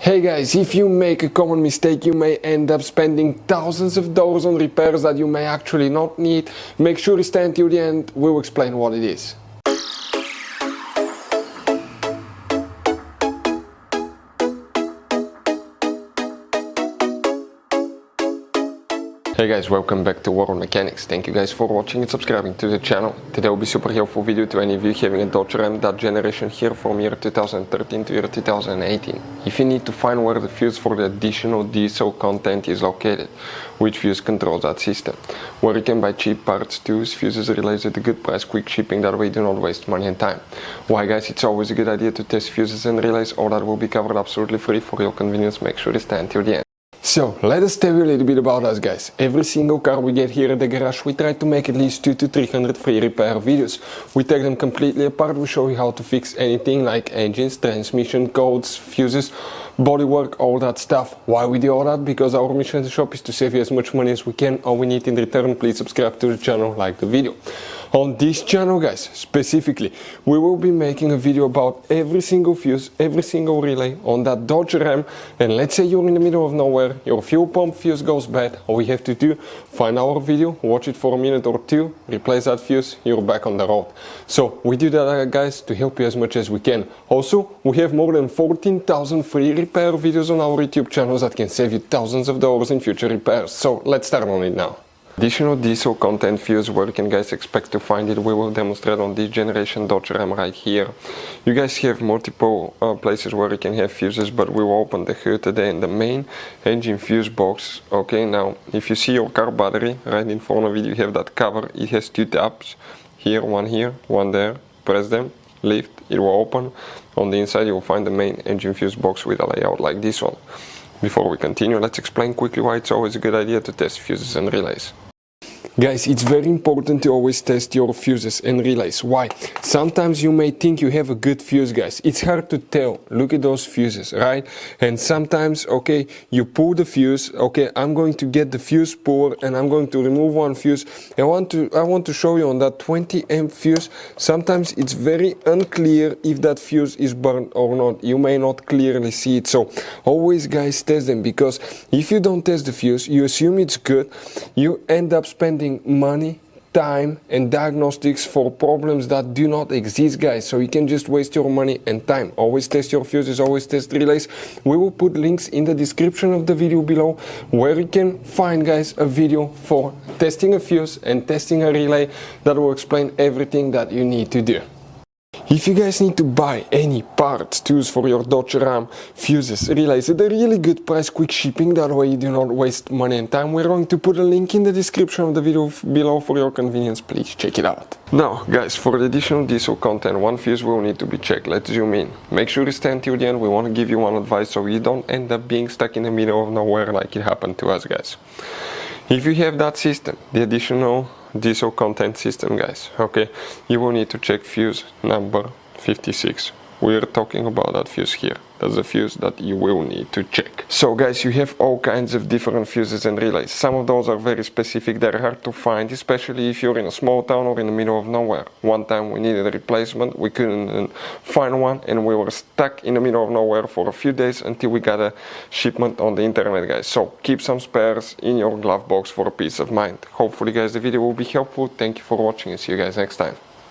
Hey guys, if you make a common mistake, you may end up spending thousands of dollars on repairs that you may actually not need. Make sure you stay until the end, we'll explain what it is. Hey guys, welcome back to World Mechanics. Thank you guys for watching and subscribing to the channel. Today will be super helpful video to any of you having a Dodge Ram, that generation here from year 2013 to year 2018. If you need to find where the fuse for the additional diesel content is located, which fuse controls that system, where you can buy cheap parts, tools, fuses, relays at a good price, quick shipping, that way you do not waste money and time. Why guys, it's always a good idea to test fuses and relays, all that will be covered absolutely free for your convenience. Make sure to stay until the end. So, let us tell you a little bit about us guys. Every single car we get here at the garage, we try to make at least 200 to 300 free repair videos. We take them completely apart, we show you how to fix anything like engines, transmission, codes, fuses, bodywork, all that stuff. Why we do all that? Because our mission as a shop is to save you as much money as we can. All we need in return, please subscribe to the channel, like the video. On this channel guys, specifically, we will be making a video about every single fuse, every single relay on that Dodge Ram. And let's say you're in the middle of nowhere, your fuel pump fuse goes bad, all we have to do, find our video, watch it for a minute or two, replace that fuse, you're back on the road. So we do that guys to help you as much as we can. Also, we have more than 14,000 free repair videos on our YouTube channels that can save you thousands of dollars in future repairs. So let's start on it now. Additional diesel content fuse, where you can guys expect to find it, we will demonstrate on this generation Dodge Ram right here. You guys have multiple places where you can have fuses, but we will open the hood today in the main engine fuse box. Okay, now if you see your car battery right in front of it, you have that cover. It has two tabs, here, one there. Press them, lift, it will open. On the inside you will find the main engine fuse box with a layout like this one. Before we continue, let's explain quickly why it's always a good idea to test fuses and relays. Guys, it's very important to always test your fuses and relays. Why? Sometimes you may think you have a good fuse, guys. It's hard to tell. Look at those fuses, right? And sometimes, okay, you pull the fuse. Okay, I'm going to get the fuse puller and I'm going to remove one fuse. I want to show you on that 20 amp fuse. Sometimes it's very unclear if that fuse is burned or not. You may not clearly see it. So always, guys, test them, because if you don't test the fuse, you assume it's good. You end up spending money, time and diagnostics for problems that do not exist, guys. So you can just waste your money and time. Always test your fuses, always test relays. We will put links in the description of the video below where you can find, guys, a video for testing a fuse and testing a relay that will explain everything that you need to do. If you guys need to buy any parts, tools for your Dodge Ram, fuses, relays at a really good price, quick shipping, that way you do not waste money and time, we're going to put a link in the description of the video below for your convenience. Please check it out. Now guys, for the additional diesel content, one fuse will need to be checked. Let's zoom in. Make sure you stay until the end. We want to give you one advice so you don't end up being stuck in the middle of nowhere like it happened to us, guys. If you have that system, the additional diesel content system, guys, okay, you will need to check fuse number 56. We are talking about that fuse here. That's the fuse that you will need to check. So guys, you have all kinds of different fuses and relays. Some of those are very specific, they're hard to find, especially if you're in a small town or in the middle of nowhere. One time we needed a replacement, we couldn't find one, and we were stuck in the middle of nowhere for a few days until we got a shipment on the internet, guys. So keep some spares in your glove box for a peace of mind. Hopefully guys, the video will be helpful. Thank you for watching and see you guys next time.